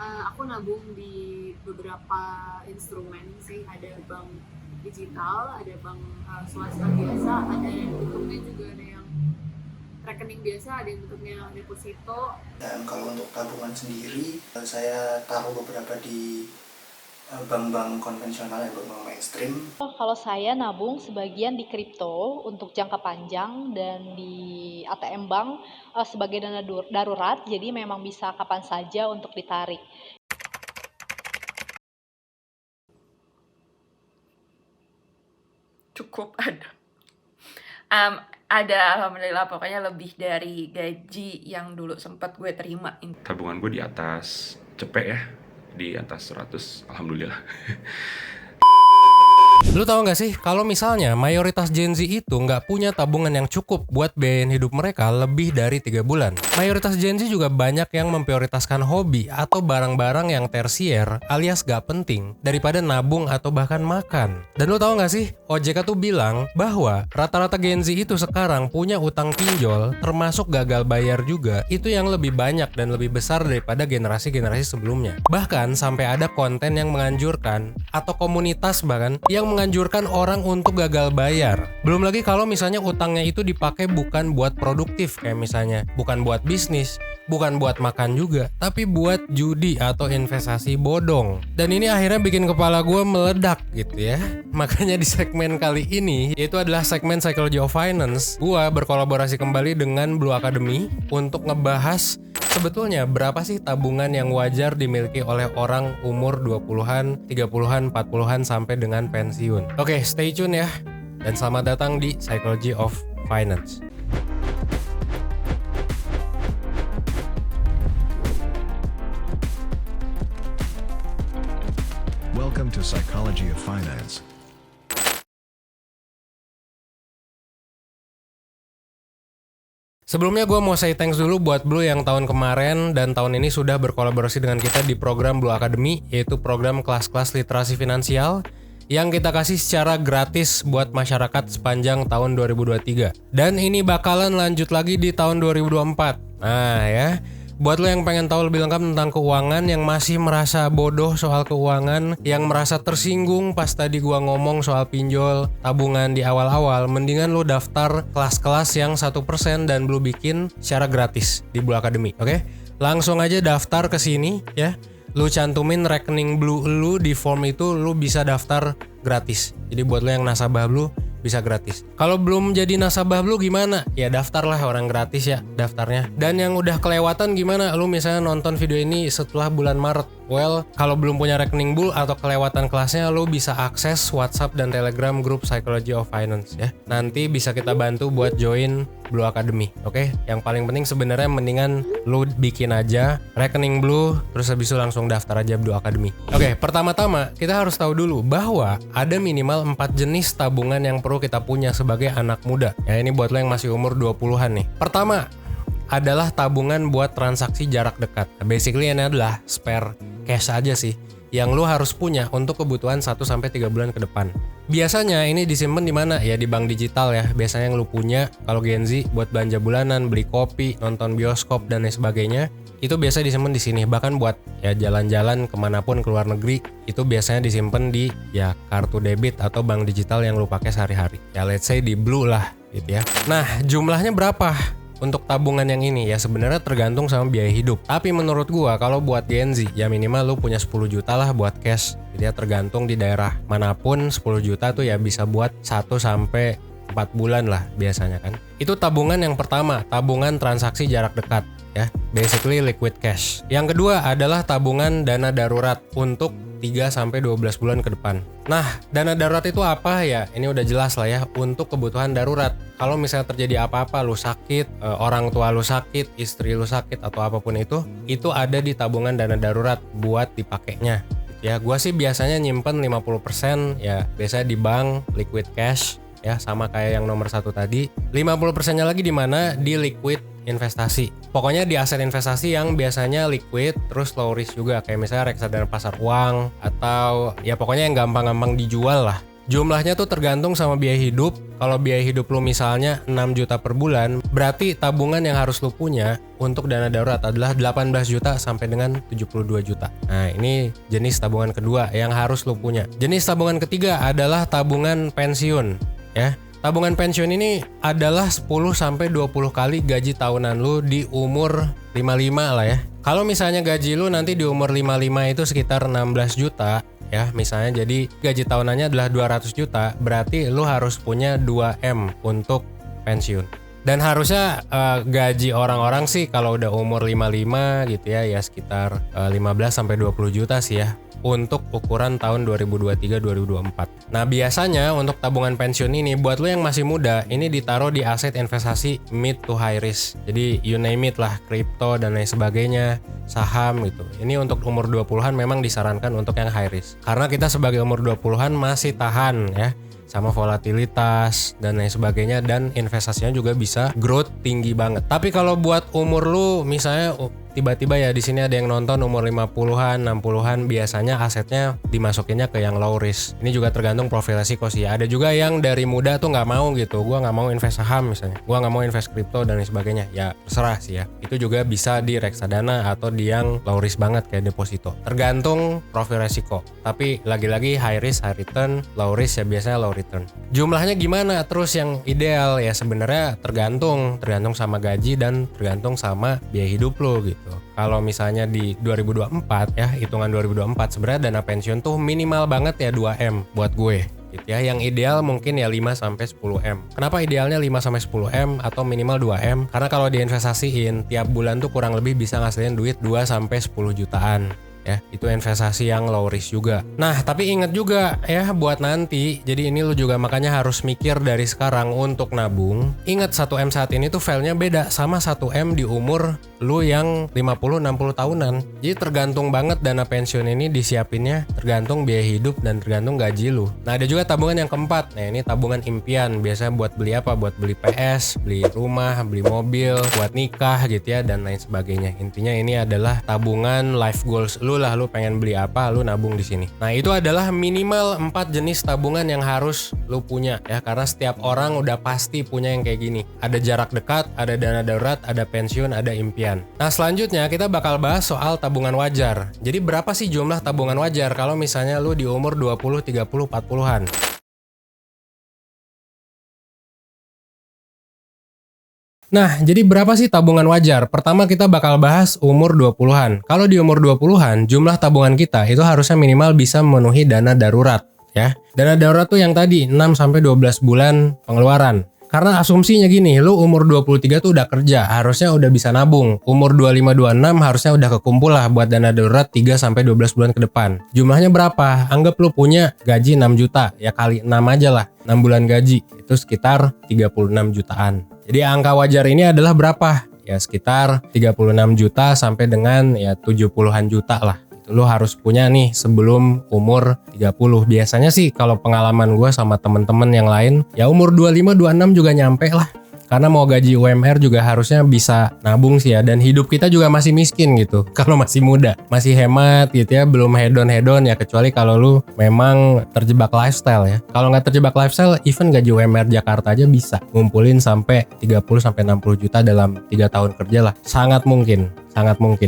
Aku nabung di beberapa instrumen sih, ada bank digital, ada bank swasta biasa, ada yang bentuknya juga ada yang rekening biasa, ada yang bentuknya deposito. Dan kalau untuk tabungan sendiri, saya taruh beberapa di bank-bank konvensional ya, bank-bank mainstream. Kalau saya nabung sebagian di kripto untuk jangka panjang dan di ATM bank sebagai dana darurat, jadi memang bisa kapan saja untuk ditarik. Cukup ada. Ada, alhamdulillah, pokoknya lebih dari gaji yang dulu sempat gue terima. Tabungan gue di atas cepet ya, di atas 100, alhamdulillah. Lu tahu nggak sih kalau misalnya mayoritas Gen Z itu nggak punya tabungan yang cukup buat biayain hidup mereka lebih dari 3 bulan. Mayoritas Gen Z juga banyak yang memprioritaskan hobi atau barang-barang yang tersier alias gak penting daripada nabung atau bahkan makan. Dan lu tahu nggak sih, OJK tuh bilang bahwa rata-rata Gen Z itu sekarang punya utang pinjol termasuk gagal bayar juga itu yang lebih banyak dan lebih besar daripada generasi-generasi sebelumnya. Bahkan sampai ada konten yang menganjurkan atau komunitas bahkan yang menganjurkan orang untuk gagal bayar. Belum lagi kalau misalnya utangnya itu dipakai bukan buat produktif, kayak misalnya bukan buat bisnis, bukan buat makan juga, tapi buat judi atau investasi bodong. Dan ini akhirnya bikin kepala gue meledak gitu ya. Makanya di segmen kali ini, yaitu adalah segmen Psychology of Finance, gue berkolaborasi kembali dengan Blue Academy untuk ngebahas sebetulnya berapa sih tabungan yang wajar dimiliki oleh orang umur 20-an, 30-an, 40-an sampai dengan pensiun. Oke, stay tune ya. Dan selamat datang di Psychology of Finance. Welcome to Psychology of Finance. Sebelumnya gue mau say thanks dulu buat Blue yang tahun kemarin dan tahun ini sudah berkolaborasi dengan kita di program Blue Academy, yaitu program kelas-kelas literasi finansial yang kita kasih secara gratis buat masyarakat sepanjang tahun 2023. Dan ini bakalan lanjut lagi di tahun 2024. Nah ya, buat lo yang pengen tahu lebih lengkap tentang keuangan, yang masih merasa bodoh soal keuangan, yang merasa tersinggung pas tadi gua ngomong soal pinjol, tabungan di awal-awal, mendingan lo daftar kelas-kelas yang 1% dan Blue bikin secara gratis di Blue Academy, oke? Langsung aja daftar ke sini ya. Lu cantumin rekening Blue lu di form itu, lu bisa daftar gratis. Jadi buat lo yang nasabah Blue bisa gratis. Kalau belum jadi nasabah Blue gimana? Ya daftarlah, orang gratis ya daftarnya. Dan yang udah kelewatan gimana? Lu misalnya nonton video ini setelah bulan Maret. Well, kalau belum punya rekening Blue atau kelewatan kelasnya, lu bisa akses WhatsApp dan Telegram grup Psychology of Finance ya. Nanti bisa kita bantu buat join Blue Academy, oke? Yang paling penting sebenarnya mendingan lu bikin aja rekening Blue, terus habis itu langsung daftar aja Blue Academy. Oke, pertama-tama kita harus tahu dulu bahwa ada minimal 4 jenis tabungan yang perlu kita punya sebagai anak muda. Ya ini buat lo yang masih umur 20-an nih. Pertama adalah tabungan buat transaksi jarak dekat. Basically ini adalah spare cash aja sih yang lu harus punya untuk kebutuhan 1-3 bulan ke depan. Biasanya ini disimpan di mana? Ya di bank digital ya. Biasanya yang lu punya kalau Gen Z buat belanja bulanan, beli kopi, nonton bioskop dan lain sebagainya. Itu biasa disimpan di sini. Bahkan buat ya jalan-jalan kemanapun ke luar negeri, itu biasanya disimpan di ya kartu debit atau bank digital yang lu pakai sehari-hari. Ya let's say di Blue lah gitu ya. Nah, jumlahnya berapa untuk tabungan yang ini? Ya sebenarnya tergantung sama biaya hidup. Tapi menurut gua kalau buat Gen Z ya minimal lu punya 10 juta lah buat cash. Jadi ya tergantung di daerah manapun 10 juta tuh ya bisa buat 1-4 bulan lah biasanya kan. Itu tabungan yang pertama, tabungan transaksi jarak dekat ya. Basically liquid cash. Yang kedua adalah tabungan dana darurat untuk 3-12 bulan ke depan. Nah, dana darurat itu apa ya? Ini udah jelas lah ya, untuk kebutuhan darurat. Kalau misalnya terjadi apa-apa, lu sakit, orang tua lu sakit, istri lu sakit atau apapun itu ada di tabungan dana darurat buat dipakainya. Ya, gua sih biasanya nyimpen 50% ya, biasanya di bank, liquid cash ya, sama kayak yang nomor 1 tadi. 50%-nya lagi di mana? Di liquid investasi. Pokoknya di aset investasi yang biasanya liquid terus low risk juga, kayak misalnya reksadana pasar uang atau ya pokoknya yang gampang-gampang dijual lah Jumlahnya tuh tergantung sama biaya hidup. Kalau biaya hidup lu misalnya 6 juta per bulan, berarti tabungan yang harus lu punya untuk dana darurat adalah 18 juta sampai dengan 72 juta. Nah, ini jenis tabungan kedua yang harus lu punya. Jenis tabungan ketiga adalah tabungan pensiun, ya. Tabungan pensiun ini adalah 10 sampai 20 kali gaji tahunan lu di umur 55 lah ya. Kalau misalnya gaji lu nanti di umur 55 itu sekitar 16 juta, ya misalnya jadi gaji tahunannya adalah 200 juta, berarti lu harus punya 2M untuk pensiun. Dan harusnya gaji orang-orang sih kalau udah umur 55 gitu ya sekitar 15 sampai 20 juta sih ya untuk ukuran tahun 2023-2024. Nah, biasanya untuk tabungan pensiun ini buat lu yang masih muda, ini ditaruh di aset investasi mid to high risk. Jadi you name it lah, kripto dan lain sebagainya, saham gitu. Ini untuk umur 20-an memang disarankan untuk yang high risk. Karena kita sebagai umur 20-an masih tahan ya sama volatilitas dan lain sebagainya, dan investasinya juga bisa growth tinggi banget. Tapi kalau buat umur lu misalnya tiba-tiba ya di sini ada yang nonton umur 50-an, 60-an, biasanya asetnya dimasukinnya ke yang low risk. Ini juga tergantung profil resiko sih. Ada juga yang dari muda tuh nggak mau gitu. Gua nggak mau invest saham misalnya. Gua nggak mau invest kripto dan lain sebagainya. Ya terserah sih ya. Itu juga bisa di reksadana atau di yang low risk banget kayak deposito. Tergantung profil resiko. Tapi lagi-lagi high risk, high return, low risk ya biasanya low return. Jumlahnya gimana? Terus yang ideal ya sebenarnya tergantung sama gaji dan tergantung sama biaya hidup lo gitu. Kalau misalnya di 2024 ya, hitungan 2024 sebenarnya dana pensiun tuh minimal banget ya 2M buat gue gitu ya. Yang ideal mungkin ya 5 sampai 10M. Kenapa idealnya 5 sampai 10M atau minimal 2M? Karena kalau diinvestasiin tiap bulan tuh kurang lebih bisa ngasilin duit 2 sampai 10 jutaan. Ya, itu investasi yang low risk juga. Nah, tapi ingat juga ya buat nanti. Jadi ini lu juga makanya harus mikir dari sekarang untuk nabung. Ingat 1M saat ini tuh value-nya beda sama 1M di umur lu yang 50-60 tahunan. Jadi tergantung banget dana pensiun ini disiapinnya, tergantung biaya hidup dan tergantung gaji lu. Nah, ada juga tabungan yang keempat. Nah, ini tabungan impian. Biasanya buat beli apa? Buat beli PS, beli rumah, beli mobil, buat nikah gitu ya dan lain sebagainya. Intinya ini adalah tabungan life goals lu lah, lu pengen beli apa, lu nabung di sini. Nah, itu adalah minimal 4 jenis tabungan yang harus lu punya ya, karena setiap orang udah pasti punya yang kayak gini. Ada jarak dekat, ada dana darurat, ada pensiun, ada impian. Nah, selanjutnya kita bakal bahas soal tabungan wajar. Jadi berapa sih jumlah tabungan wajar kalau misalnya lu di umur 20, 30, 40-an? Nah, jadi berapa sih tabungan wajar? Pertama kita bakal bahas umur 20-an. Kalau di umur 20-an, jumlah tabungan kita itu harusnya minimal bisa memenuhi dana darurat, ya. Dana darurat tuh yang tadi 6 sampai 12 bulan pengeluaran. Karena asumsinya gini, lu umur 23 tuh udah kerja, harusnya udah bisa nabung. Umur 25-26 harusnya udah kekumpul lah buat dana darurat 3 sampai 12 bulan ke depan. Jumlahnya berapa? Anggap lu punya gaji 6 juta, ya kali 6 aja lah. 6 bulan gaji, itu sekitar 36 jutaan. Jadi angka wajar ini adalah berapa? Ya sekitar 36 juta sampai dengan ya 70-an juta lah. Itu lu harus punya nih sebelum umur 30. Biasanya sih kalau pengalaman gue sama temen-temen yang lain, ya umur 25-26 juga nyampe lah. Karena mau gaji UMR juga harusnya bisa nabung sih ya. Dan hidup kita juga masih miskin gitu. Kalau masih muda. Masih hemat gitu ya. Belum hedon-hedon ya. Kecuali kalau lu memang terjebak lifestyle ya. Kalau nggak terjebak lifestyle, even gaji UMR Jakarta aja bisa ngumpulin sampai 30-60 juta dalam 3 tahun kerja lah. Sangat mungkin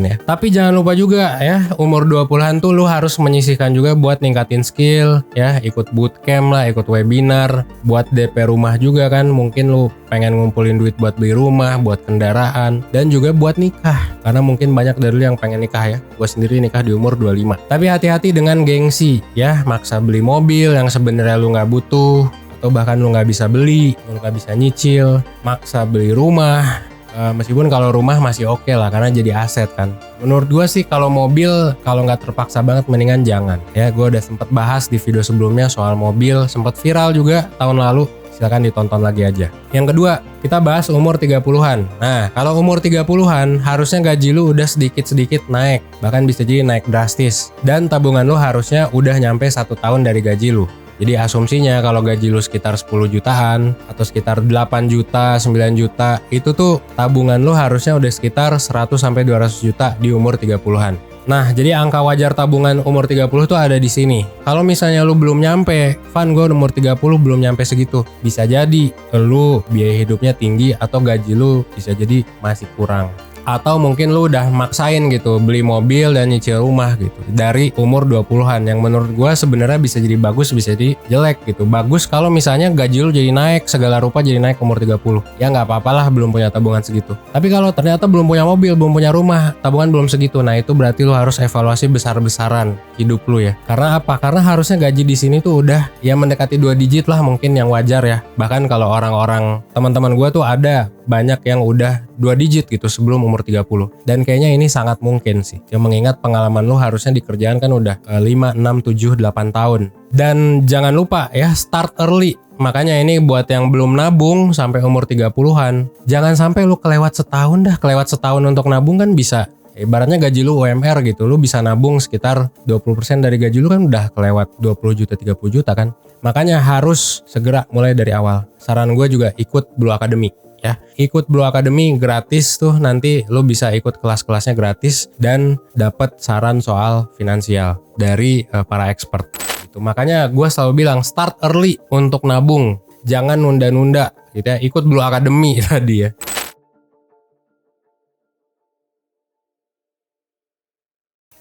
ya. Tapi jangan lupa juga ya, umur 20-an tuh lu harus menyisihkan juga buat ningkatin skill ya, ikut bootcamp lah, ikut webinar, buat DP rumah juga kan, mungkin lu pengen ngumpulin duit buat beli rumah, buat kendaraan, dan juga buat nikah. Karena mungkin banyak dari lu yang pengen nikah ya. Gue sendiri nikah di umur 25. Tapi hati-hati dengan gengsi ya, maksa beli mobil yang sebenarnya lu nggak butuh, atau bahkan lu nggak bisa beli, lu nggak bisa nyicil, maksa beli rumah. Meskipun kalau rumah masih oke lah karena jadi aset kan. Menurut gue sih kalau mobil kalau nggak terpaksa banget mendingan jangan. Ya gue udah sempet bahas di video sebelumnya soal mobil, sempet viral juga tahun lalu. Silakan ditonton lagi aja. Yang kedua, kita bahas umur 30-an. Nah, kalau umur 30-an harusnya gaji lu udah sedikit-sedikit naik. Bahkan bisa jadi naik drastis. Dan tabungan lu harusnya udah nyampe 1 tahun dari gaji lu. Jadi asumsinya kalau gaji lu sekitar 10 jutaan atau sekitar 8 juta, 9 juta, itu tuh tabungan lu harusnya udah sekitar 100 sampai 200 juta di umur 30-an. Nah, jadi angka wajar tabungan umur 30 tuh ada di sini. Kalau misalnya lu belum nyampe, Van, gue umur 30 belum nyampe segitu. Bisa jadi lu biaya hidupnya tinggi atau gaji lu bisa jadi masih kurang. Atau mungkin lu udah maksain gitu beli mobil dan nyicil rumah gitu dari umur 20-an yang menurut gua sebenarnya bisa jadi bagus bisa jadi jelek gitu. Bagus kalau misalnya gaji lu jadi naik segala rupa jadi naik umur 30. Ya nggak apa-apalah belum punya tabungan segitu. Tapi kalau ternyata belum punya mobil, belum punya rumah, tabungan belum segitu. Nah, itu berarti lu harus evaluasi besar-besaran hidup lu ya. Karena apa? Karena harusnya gaji di sini tuh udah ya mendekati 2 digit lah mungkin yang wajar ya. Bahkan kalau orang-orang teman-teman gua tuh ada banyak yang udah 2 digit gitu sebelum umur 30. Dan kayaknya ini sangat mungkin sih. Ya mengingat pengalaman lu harusnya di kerjaan kan udah 5, 6, 7, 8 tahun. Dan jangan lupa ya start early. Makanya ini buat yang belum nabung sampai umur 30-an. Jangan sampai lu kelewat setahun dah. Kelewat setahun untuk nabung kan bisa. Ibaratnya gaji lu UMR gitu. Lu bisa nabung sekitar 20% dari gaji lu kan udah kelewat 20 juta, 30 juta kan. Makanya harus segera mulai dari awal. Saran gue juga ikut Blue Academy. Ya, ikut Blue Academy gratis tuh, nanti lo bisa ikut kelas-kelasnya gratis dan dapat saran soal finansial dari para expert gitu. Makanya gue selalu bilang start early untuk nabung, jangan nunda-nunda gitu ya. Ikut Blue Academy tadi ya.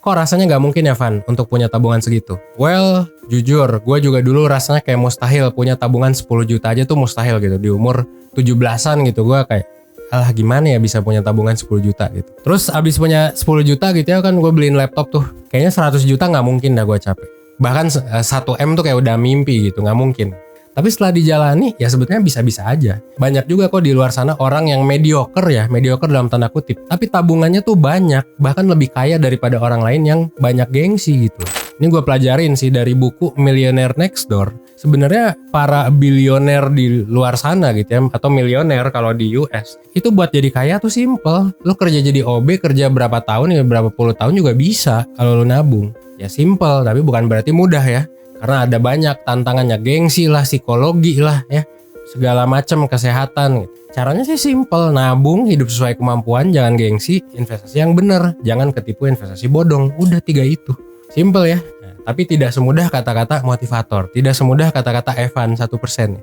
Kok rasanya nggak mungkin ya Van untuk punya tabungan segitu? Well, jujur, gue juga dulu rasanya kayak mustahil punya tabungan 10 juta aja tuh mustahil gitu. Di umur 17-an gitu gue kayak, alah gimana ya bisa punya tabungan 10 juta gitu. Terus abis punya 10 juta gitu ya kan gue beliin laptop tuh. Kayaknya 100 juta nggak mungkin dah gue capek. Bahkan 1M tuh kayak udah mimpi gitu, nggak mungkin. Tapi setelah dijalani ya sebetulnya bisa-bisa aja. Banyak juga kok di luar sana orang yang mediocre ya, mediocre dalam tanda kutip. Tapi tabungannya tuh banyak, bahkan lebih kaya daripada orang lain yang banyak gengsi gitu. Ini gue pelajarin sih dari buku Millionaire Next Door. Sebenarnya para bilioner di luar sana gitu ya, atau milioner kalau di US, itu buat jadi kaya tuh simple. Lo kerja jadi OB, kerja berapa tahun ya, berapa puluh tahun juga bisa kalau lo nabung. Ya simple, tapi bukan berarti mudah ya. Karena ada banyak tantangannya, gengsi lah, psikologi lah ya, segala macam kesehatan. Caranya sih simple, nabung, hidup sesuai kemampuan, jangan gengsi, investasi yang benar, jangan ketipu investasi bodong. Udah 3 itu, simple ya. Nah, tapi tidak semudah kata-kata motivator, tidak semudah kata-kata Evan 1%.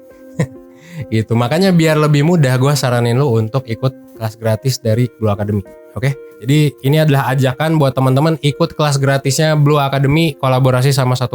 Gitu, makanya biar lebih mudah gue saranin lu untuk ikut kelas gratis dari Blue Academy. Oke, jadi ini adalah ajakan buat teman-teman ikut kelas gratisnya Blue Academy kolaborasi sama 1%.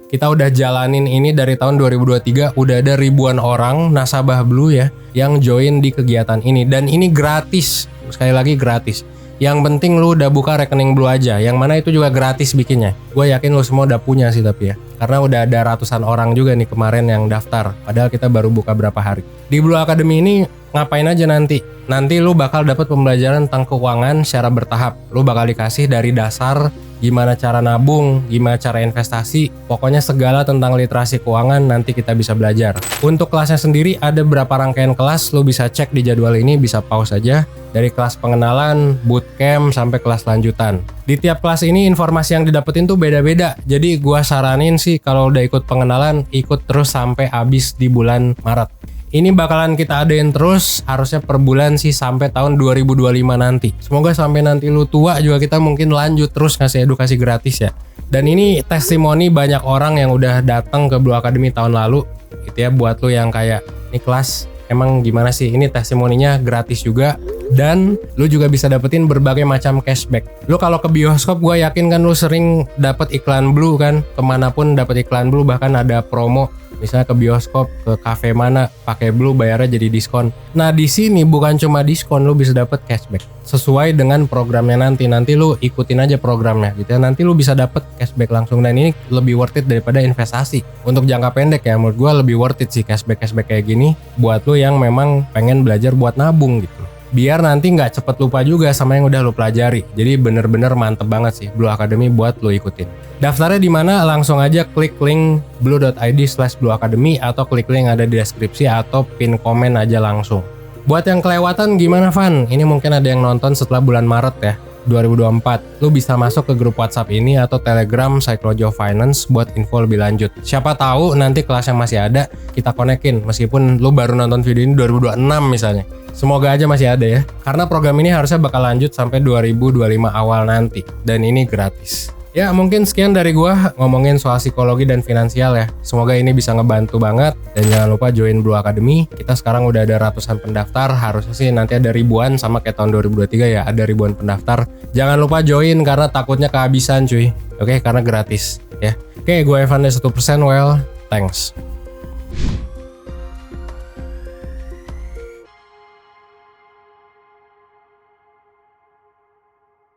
Kita udah jalanin ini dari tahun 2023, udah ada ribuan orang nasabah Blue ya yang join di kegiatan ini dan ini gratis. Sekali lagi gratis. Yang penting lu udah buka rekening Blue aja, yang mana itu juga gratis bikinnya. Gue yakin lu semua udah punya sih tapi ya. Karena udah ada ratusan orang juga nih kemarin yang daftar, padahal kita baru buka berapa hari. Di Blue Academy ini ngapain aja nanti? Nanti lu bakal dapat pembelajaran tentang keuangan secara bertahap. Lu bakal dikasih dari dasar gimana cara nabung, gimana cara investasi, pokoknya segala tentang literasi keuangan nanti kita bisa belajar. Untuk kelasnya sendiri ada berapa rangkaian kelas, lu bisa cek di jadwal ini, bisa pause aja. Dari kelas pengenalan, bootcamp, sampai kelas lanjutan. Di tiap kelas ini informasi yang didapetin tuh beda-beda, jadi gua saranin sih kalau udah ikut pengenalan, ikut terus sampai habis di bulan Maret. Ini bakalan kita adain terus, harusnya per bulan sih sampai tahun 2025 nanti. Semoga sampai nanti lu tua juga kita mungkin lanjut terus ngasih edukasi gratis ya. Dan ini testimoni banyak orang yang udah datang ke Blue Academy tahun lalu. Gitu ya, buat lu yang kayak, ini kelas emang gimana sih? Ini testimoninya gratis juga. Dan lu juga bisa dapetin berbagai macam cashback. Lu kalau ke bioskop gue yakin kan lu sering dapet iklan Blue kan. Kemanapun dapet iklan Blue, bahkan ada promo. Misalnya ke bioskop, ke cafe mana, pakai Blue bayarnya jadi diskon. Nah di sini bukan cuma diskon, lu bisa dapet cashback sesuai dengan programnya nanti. Nanti lu ikutin aja programnya gitu ya. Nanti lu bisa dapet cashback langsung dan ini lebih worth it daripada investasi. Untuk jangka pendek ya, menurut gua lebih worth it sih cashback kayak gini buat lu yang memang pengen belajar buat nabung gitu. Biar nanti nggak cepet lupa juga sama yang udah lu pelajari. Jadi bener-bener mantep banget sih Blue Academy buat lu ikutin. Daftarnya di mana? Langsung aja klik link blue.id/Blue Academy atau klik link ada di deskripsi atau pin komen aja langsung. Buat yang kelewatan gimana Van? Ini mungkin ada yang nonton setelah bulan Maret ya. 2024. Lu bisa masuk ke grup WhatsApp ini atau Telegram Psychology of Finance buat info lebih lanjut. Siapa tahu nanti kelas yang masih ada kita konekin meskipun lu baru nonton video ini 2026 misalnya. Semoga aja masih ada ya. Karena program ini harusnya bakal lanjut sampai 2025 awal nanti dan ini gratis. Ya mungkin sekian dari gua ngomongin soal psikologi dan finansial ya. Semoga ini bisa ngebantu banget. Dan jangan lupa join Blue Academy. Kita sekarang udah ada ratusan pendaftar. Harusnya sih nanti ada ribuan sama kayak tahun 2023 ya. Ada ribuan pendaftar. Jangan lupa join karena takutnya kehabisan cuy. Oke, karena gratis ya. Oke, gue Evan dari 1%. Well, thanks.